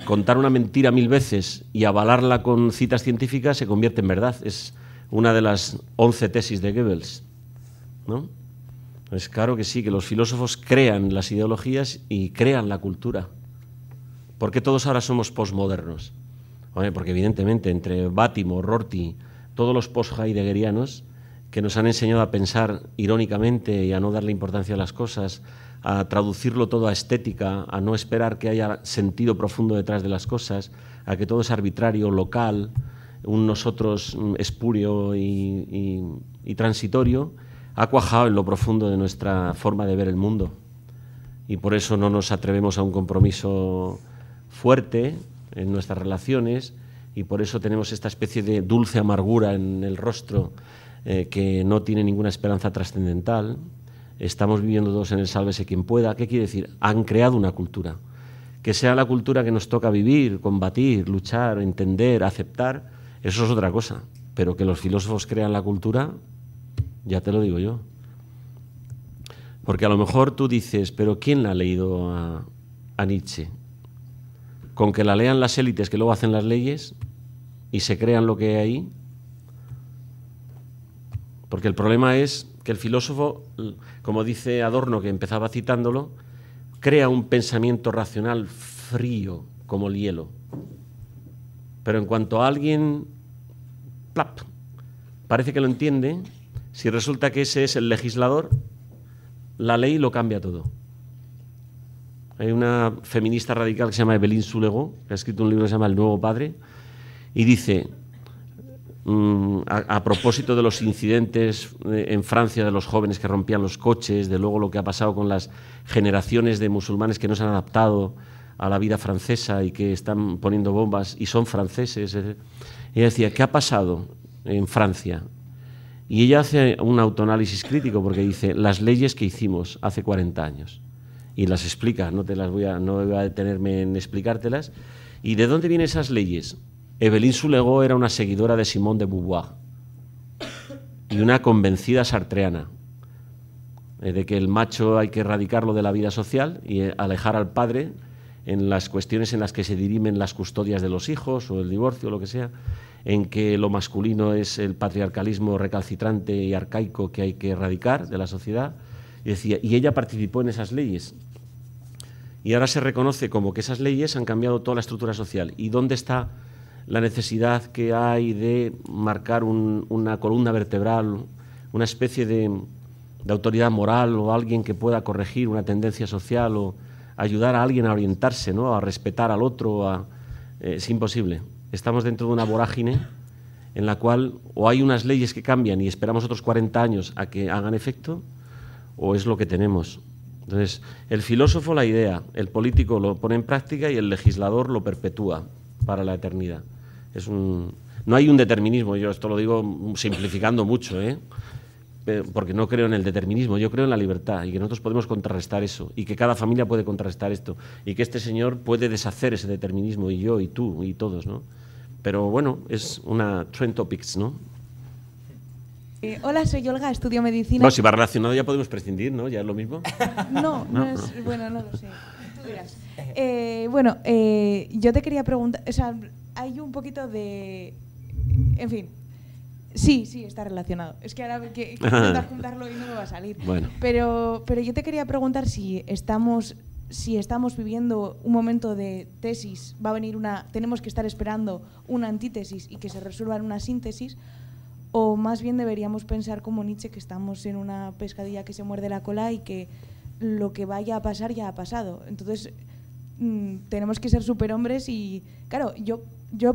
contar una mentira 1000 veces y avalarla con citas científicas se convierte en verdad. Es una de las 11 tesis de Goebbels, ¿no? Pues claro que sí, que los filósofos crean las ideologías y crean la cultura. ¿Por qué todos ahora somos posmodernos? Porque evidentemente entre Bátimo, Rorty, todos los post-heideggerianos que nos han enseñado a pensar irónicamente y a no darle importancia a las cosas, a traducirlo todo a estética, a no esperar que haya sentido profundo detrás de las cosas, a que todo es arbitrario, local, un nosotros espurio y transitorio, ha cuajado en lo profundo de nuestra forma de ver el mundo. Y por eso no nos atrevemos a un compromiso fuerte en nuestras relaciones y por eso tenemos esta especie de dulce amargura en el rostro que no tiene ninguna esperanza trascendental. Estamos viviendo todos en el sálvese quien pueda. ¿Qué quiere decir? Han creado una cultura. Que sea la cultura que nos toca vivir, combatir, luchar, entender, aceptar, eso es otra cosa. Pero que los filósofos crean la cultura, ya te lo digo yo. Porque a lo mejor tú dices, pero ¿quién la ha leído a Nietzsche? Con que la lean las élites que luego hacen las leyes y se crean lo que hay ahí. Porque el problema es que el filósofo, como dice Adorno, que empezaba citándolo, crea un pensamiento racional frío como el hielo. Pero en cuanto a alguien, plap, parece que lo entiende, si resulta que ese es el legislador, la ley lo cambia todo. Hay una feminista radical que se llama Evelyn Soulego, que ha escrito un libro que se llama El Nuevo Padre, y dice, a propósito de los incidentes en Francia de los jóvenes que rompían los coches, de luego lo que ha pasado con las generaciones de musulmanes que no se han adaptado a la vida francesa y que están poniendo bombas y son franceses. Ella decía, ¿qué ha pasado en Francia? Y ella hace un autoanálisis crítico porque dice, las leyes que hicimos hace 40 años. Y las explica, no voy a detenerme en explicártelas. ¿Y de dónde vienen esas leyes? Evelyn Soulego era una seguidora de Simone de Beauvoir y una convencida sartreana de que el macho hay que erradicarlo de la vida social y alejar al padre en las cuestiones en las que se dirimen las custodias de los hijos o el divorcio o lo que sea, en que lo masculino es el patriarcalismo recalcitrante y arcaico que hay que erradicar de la sociedad. Y decía, y ella participó en esas leyes. Y ahora se reconoce como que esas leyes han cambiado toda la estructura social. ¿Y dónde está la necesidad que hay de marcar una columna vertebral, una especie de autoridad moral o alguien que pueda corregir una tendencia social o ayudar a alguien a orientarse, ¿no? A respetar al otro? Es imposible. Estamos dentro de una vorágine en la cual o hay unas leyes que cambian y esperamos otros 40 años a que hagan efecto, o es lo que tenemos. Entonces, el filósofo la idea, el político lo pone en práctica y el legislador lo perpetúa para la eternidad. No hay un determinismo, yo esto lo digo simplificando mucho, porque no creo en el determinismo, yo creo en la libertad y que nosotros podemos contrarrestar eso y que cada familia puede contrarrestar esto y que este señor puede deshacer ese determinismo y yo y tú y todos, ¿no? Pero bueno, es una trend topics, ¿no? Hola, soy Olga, estudio medicina. Bueno, si va relacionado ya podemos prescindir, ¿no? ¿Ya es lo mismo? No es... Bueno, no lo sé. Tú dirás. Yo te quería preguntar... O sea, hay un poquito de... En fin. Sí, está relacionado. Es que ahora que intentar juntarlo y no me va a salir. Bueno. Pero yo te quería preguntar si estamos viviendo un momento de tesis, tenemos que estar esperando una antítesis y que se resuelva en una síntesis, o más bien deberíamos pensar como Nietzsche que estamos en una pescadilla que se muerde la cola y que lo que vaya a pasar ya ha pasado. Entonces tenemos que ser superhombres y, claro, yo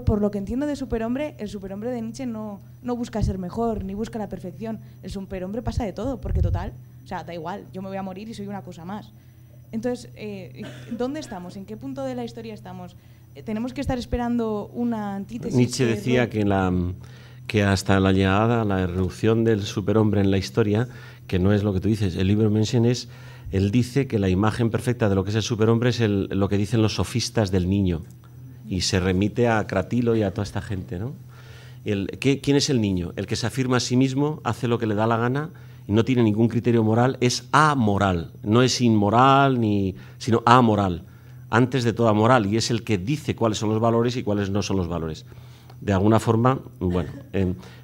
por lo que entiendo de superhombre, el superhombre de Nietzsche no busca ser mejor ni busca la perfección. El superhombre pasa de todo, porque total, o sea, da igual, yo me voy a morir y soy una cosa más. Entonces, ¿dónde estamos? ¿En qué punto de la historia estamos? ¿Tenemos que estar esperando una antítesis? Nietzsche decía que hasta la llegada, la irrupción del superhombre en la historia, que no es lo que tú dices, el libro Menschen él dice que la imagen perfecta de lo que es el superhombre es lo que dicen los sofistas del niño, y se remite a Cratilo y a toda esta gente, ¿no? ¿Quién es el niño? El que se afirma a sí mismo, hace lo que le da la gana y no tiene ningún criterio moral, es amoral, no es inmoral sino amoral, antes de toda moral, y es el que dice cuáles son los valores y cuáles no son los valores. De alguna forma, bueno,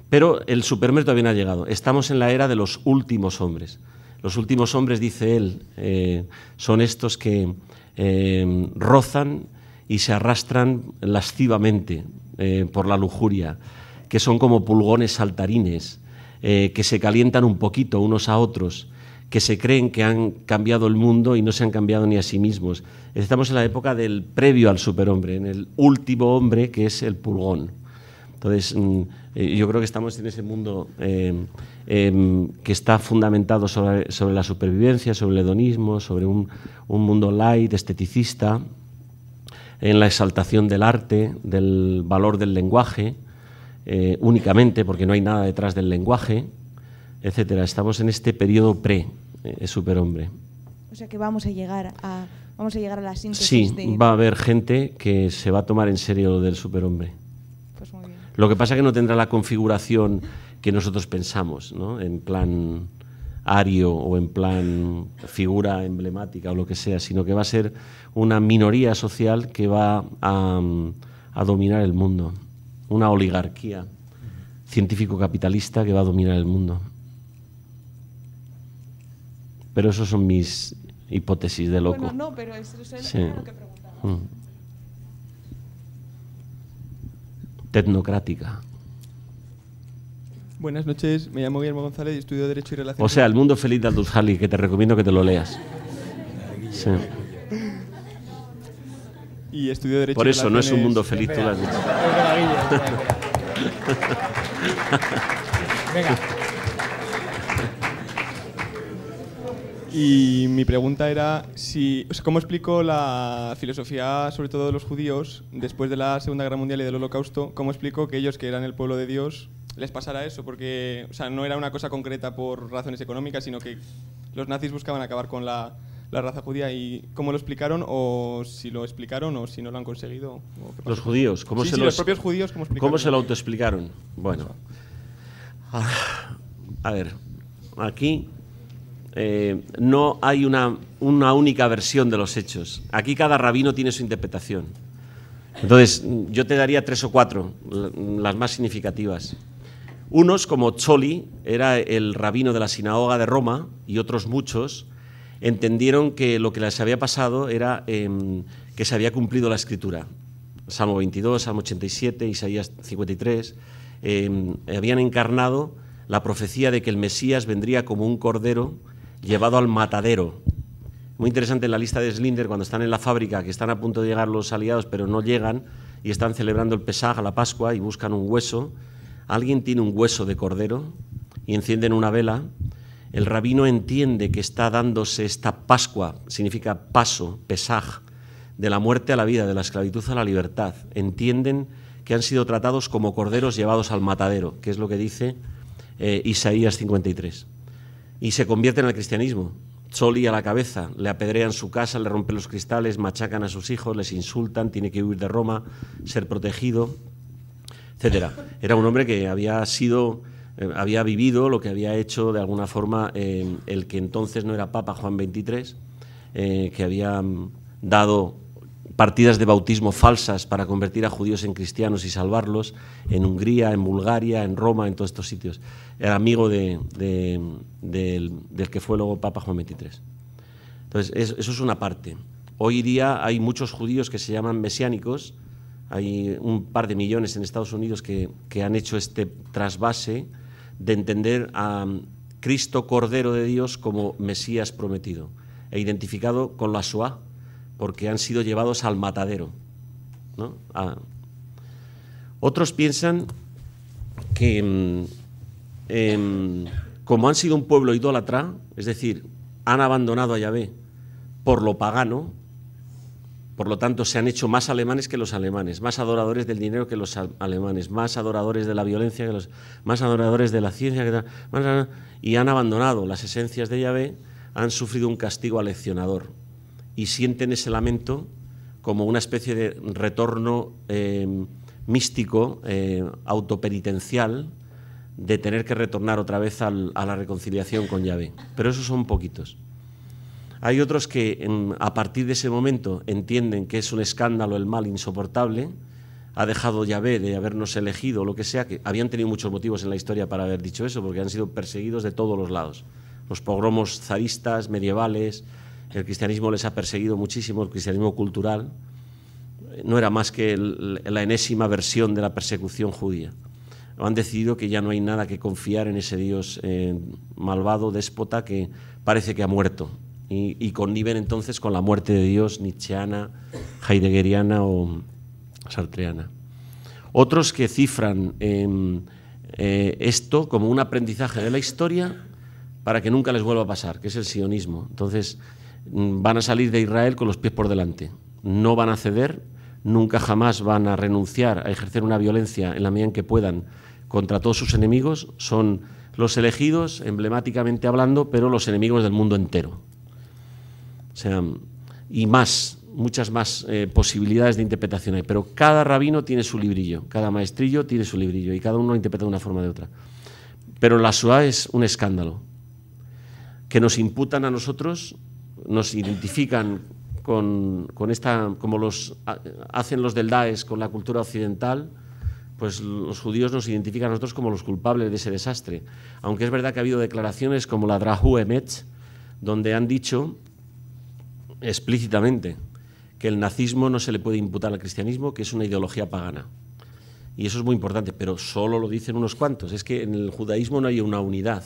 pero el superhombre todavía no ha llegado. Estamos en la era de los últimos hombres. Los últimos hombres, dice él, son estos que rozan y se arrastran lascivamente por la lujuria, que son como pulgones saltarines, que se calientan un poquito unos a otros, que se creen que han cambiado el mundo y no se han cambiado ni a sí mismos. Estamos en la época del previo al superhombre, en el último hombre, que es el pulgón. Entonces, yo creo que estamos en ese mundo que está fundamentado sobre la supervivencia, sobre el hedonismo, sobre un mundo light, esteticista, en la exaltación del arte, del valor del lenguaje, únicamente, porque no hay nada detrás del lenguaje, etcétera. Estamos en este periodo pre-superhombre. O sea que vamos a llegar a la síntesis. Sí, va a haber gente que se va a tomar en serio lo del superhombre. Pues muy bien. Lo que pasa es que no tendrá la configuración que nosotros pensamos, ¿no? En plan ario o en plan figura emblemática o lo que sea, sino que va a ser una minoría social que va a dominar el mundo, una oligarquía científico-capitalista que va a dominar el mundo. Pero eso son mis hipótesis de loco. Bueno, no, pero eso es sí. Lo que preguntaba. Tecnocrática. Buenas noches, me llamo Guillermo González y estudio Derecho y Relaciones. O sea, El mundo feliz de Aldous Huxley, que te recomiendo que te lo leas. Sí. Y estudio Derecho Por y eso, no es un Relaciones... mundo feliz, tú lo has dicho. Venga. Y mi pregunta era cómo explico la filosofía, sobre todo de los judíos, después de la Segunda Guerra Mundial y del Holocausto, cómo explico que ellos, que eran el pueblo de Dios, les pasara eso, porque no era una cosa concreta por razones económicas, sino que los nazis buscaban acabar con la raza judía. ¿Y cómo lo explicaron, o si lo explicaron, o si no lo han conseguido? Los judíos, ¿cómo los propios judíos, ¿cómo se lo autoexplicaron? Bueno, a ver, aquí no hay una única versión de los hechos. Aquí cada rabino tiene su interpretación. Entonces, yo te daría 3 o 4, las más significativas. Unos, como Tzoli, era el rabino de la sinagoga de Roma, y otros muchos entendieron que lo que les había pasado era que se había cumplido la Escritura. Salmo 22, Salmo 87, Isaías 53, habían encarnado la profecía de que el Mesías vendría como un cordero llevado al matadero. Muy interesante en la lista de Slinder, cuando están en la fábrica, que están a punto de llegar los aliados, pero no llegan, y están celebrando el Pesaj, la Pascua, y buscan un hueso. alguien tiene un hueso de cordero y encienden una vela, el rabino entiende que está dándose esta Pascua, significa paso, pesaj, de la muerte a la vida, de la esclavitud a la libertad. Entienden que han sido tratados como corderos llevados al matadero, que es lo que dice Isaías 53. Y se convierten al cristianismo. Soli a la cabeza, le apedrean su casa, le rompen los cristales, machacan a sus hijos, les insultan, tiene que huir de Roma, ser protegido, etcétera. Era un hombre que había vivido lo que había hecho de alguna forma el que entonces no era Papa, Juan XXIII, que había dado partidas de bautismo falsas para convertir a judíos en cristianos y salvarlos, en Hungría, en Bulgaria, en Roma, en todos estos sitios. Era amigo del que fue luego Papa Juan XXIII. Entonces, eso es una parte. Hoy día hay muchos judíos que se llaman mesiánicos, hay un par de millones en Estados Unidos que han hecho este trasvase de entender a Cristo, Cordero de Dios, como Mesías prometido, e identificado con la Shoah, porque han sido llevados al matadero, ¿no? Otros piensan que como han sido un pueblo idólatra, es decir, han abandonado a Yahvé por lo pagano, por lo tanto se han hecho más alemanes que los alemanes, más adoradores del dinero que los alemanes, más adoradores de la violencia que más adoradores de la ciencia y han abandonado las esencias de Yahvé, han sufrido un castigo aleccionador y sienten ese lamento como una especie de retorno místico, autopenitencial, de tener que retornar otra vez a la reconciliación con Yahvé. Pero esos son poquitos. Hay otros que a partir de ese momento entienden que es un escándalo el mal insoportable, ha dejado Yahvé de habernos elegido, lo que sea, que habían tenido muchos motivos en la historia para haber dicho eso, porque han sido perseguidos de todos los lados. Los pogromos zaristas, medievales, el cristianismo les ha perseguido muchísimo, el cristianismo cultural no era más que la enésima versión de la persecución judía. Han decidido que ya no hay nada que confiar en ese Dios malvado, déspota, que parece que ha muerto. Y conniven entonces con la muerte de Dios nietzscheana, heideggeriana o sartreana. Otros que cifran esto como un aprendizaje de la historia para que nunca les vuelva a pasar, que es el sionismo. Entonces van a salir de Israel con los pies por delante. No van a ceder, nunca jamás van a renunciar a ejercer una violencia en la medida en que puedan contra todos sus enemigos. Son los elegidos, emblemáticamente hablando, pero los enemigos del mundo entero. O sea, y muchas más posibilidades de interpretación hay, pero cada rabino tiene su librillo, cada maestrillo tiene su librillo y cada uno lo interpreta de una forma o de otra. Pero la Shoah es un escándalo, que nos imputan a nosotros, nos identifican con esta, como hacen los del Daesh con la cultura occidental, pues los judíos nos identifican a nosotros como los culpables de ese desastre. Aunque es verdad que ha habido declaraciones como la Drahu Emet, donde han dicho explícitamente que el nazismo no se le puede imputar al cristianismo, que es una ideología pagana. Y eso es muy importante, pero solo lo dicen unos cuantos. Es que en el judaísmo no hay una unidad.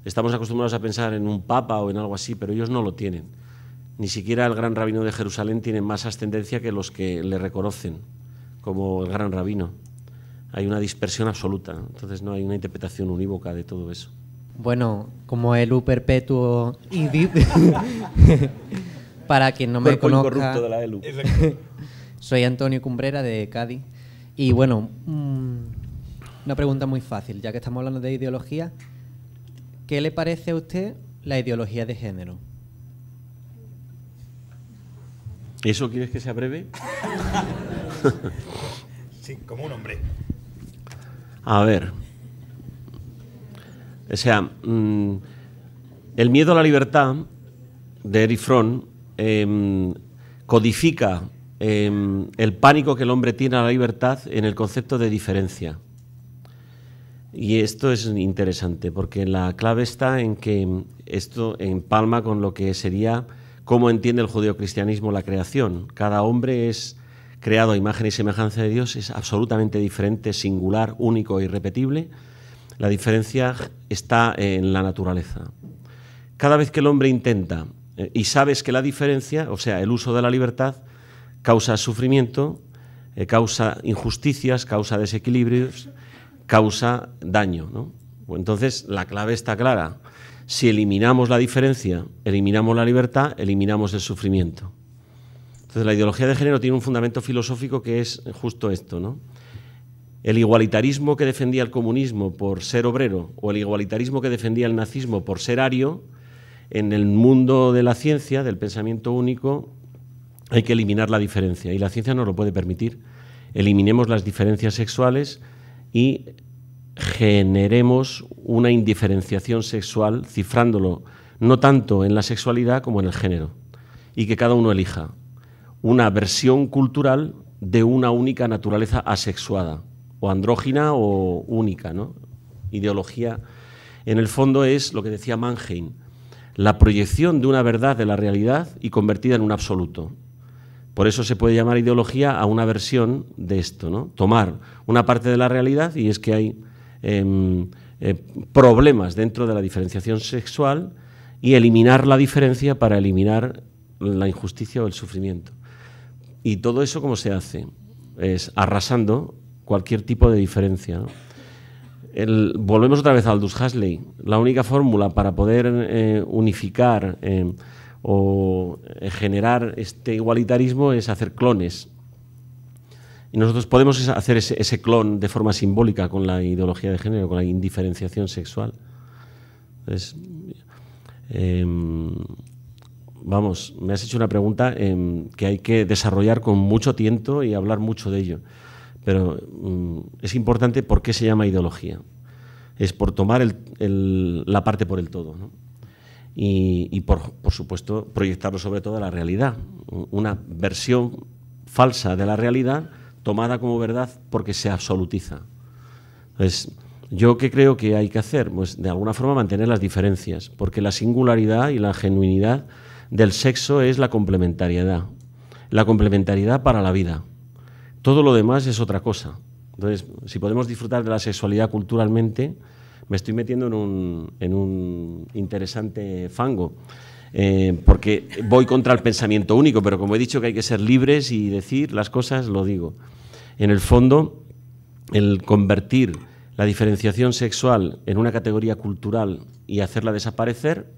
Estamos acostumbrados a pensar en un papa o en algo así, pero ellos no lo tienen. Ni siquiera el gran rabino de Jerusalén tiene más ascendencia que los que le reconocen como el gran rabino. Hay una dispersión absoluta, entonces no hay una interpretación unívoca de todo eso. Bueno, como el U perpetuo y viv. Para quien no me conozca, de la ELU. Soy Antonio Cumbrera de Cádiz. Y bueno, una pregunta muy fácil, ya que estamos hablando de ideología. ¿Qué le parece a usted la ideología de género? ¿Eso quieres que sea breve? Sí, como un hombre. A ver. O sea, el miedo a la libertad de Erich Fromm codifica el pánico que el hombre tiene a la libertad en el concepto de diferencia. Y esto es interesante porque la clave está en que esto empalma con lo que sería cómo entiende el judeocristianismo la creación. Cada hombre es creado a imagen y semejanza de Dios, es absolutamente diferente, singular, único e irrepetible. La diferencia está en la naturaleza. Cada vez que el hombre intenta, y sabes que la diferencia, o sea, el uso de la libertad, causa sufrimiento, causa injusticias, causa desequilibrios, causa daño, ¿no? Entonces, la clave está clara. Si eliminamos la diferencia, eliminamos la libertad, eliminamos el sufrimiento. Entonces, la ideología de género tiene un fundamento filosófico que es justo esto, ¿no? El igualitarismo que defendía el comunismo por ser obrero o el igualitarismo que defendía el nazismo por ser ario, en el mundo de la ciencia, del pensamiento único, hay que eliminar la diferencia y la ciencia nos lo puede permitir. Eliminemos las diferencias sexuales y generemos una indiferenciación sexual, cifrándolo no tanto en la sexualidad como en el género, y que cada uno elija una versión cultural de una única naturaleza asexuada, o andrógina o única, ¿no? Ideología, en el fondo, es lo que decía Mannheim, la proyección de una verdad de la realidad y convertida en un absoluto. Por eso se puede llamar ideología a una versión de esto, ¿no? Tomar una parte de la realidad, y es que hay problemas dentro de la diferenciación sexual, y eliminar la diferencia para eliminar la injusticia o el sufrimiento. Y todo eso, ¿cómo se hace? Es arrasando cualquier tipo de diferencia, ¿no? Volvemos otra vez a Aldous Huxley. La única fórmula para poder unificar o generar este igualitarismo es hacer clones. Y nosotros podemos hacer ese clon de forma simbólica con la ideología de género, con la indiferenciación sexual. Entonces, vamos, me has hecho una pregunta que hay que desarrollar con mucho tiento y hablar mucho de ello. Pero es importante por qué se llama ideología. Es por tomar la parte por el todo, ¿no? Y por supuesto, proyectarlo sobre todo a la realidad. Una versión falsa de la realidad tomada como verdad porque se absolutiza. Entonces, ¿yo qué creo que hay que hacer? Pues de alguna forma mantener las diferencias, porque la singularidad y la genuinidad del sexo es la complementariedad para la vida. Todo lo demás es otra cosa. Entonces, si podemos disfrutar de la sexualidad culturalmente, me estoy metiendo en un interesante fango, porque voy contra el pensamiento único, pero como he dicho que hay que ser libres y decir las cosas, lo digo. En el fondo, el convertir la diferenciación sexual en una categoría cultural y hacerla desaparecer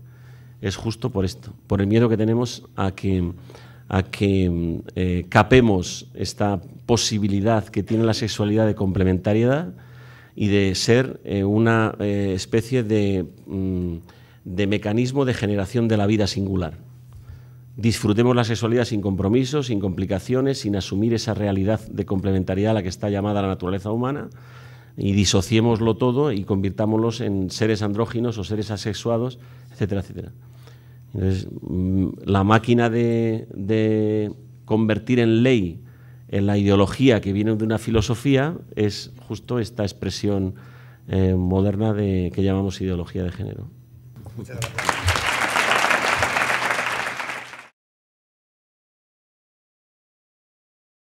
es justo por esto, por el miedo que tenemos a que capemos esta posibilidad que tiene la sexualidad de complementariedad y de ser una especie de mecanismo de generación de la vida singular. Disfrutemos la sexualidad sin compromisos, sin complicaciones, sin asumir esa realidad de complementariedad a la que está llamada la naturaleza humana, y disociémoslo todo y convirtámoslos en seres andróginos o seres asexuados, etcétera, etcétera. Entonces, la máquina de convertir en ley en la ideología que viene de una filosofía es justo esta expresión moderna que llamamos ideología de género. Muchas gracias.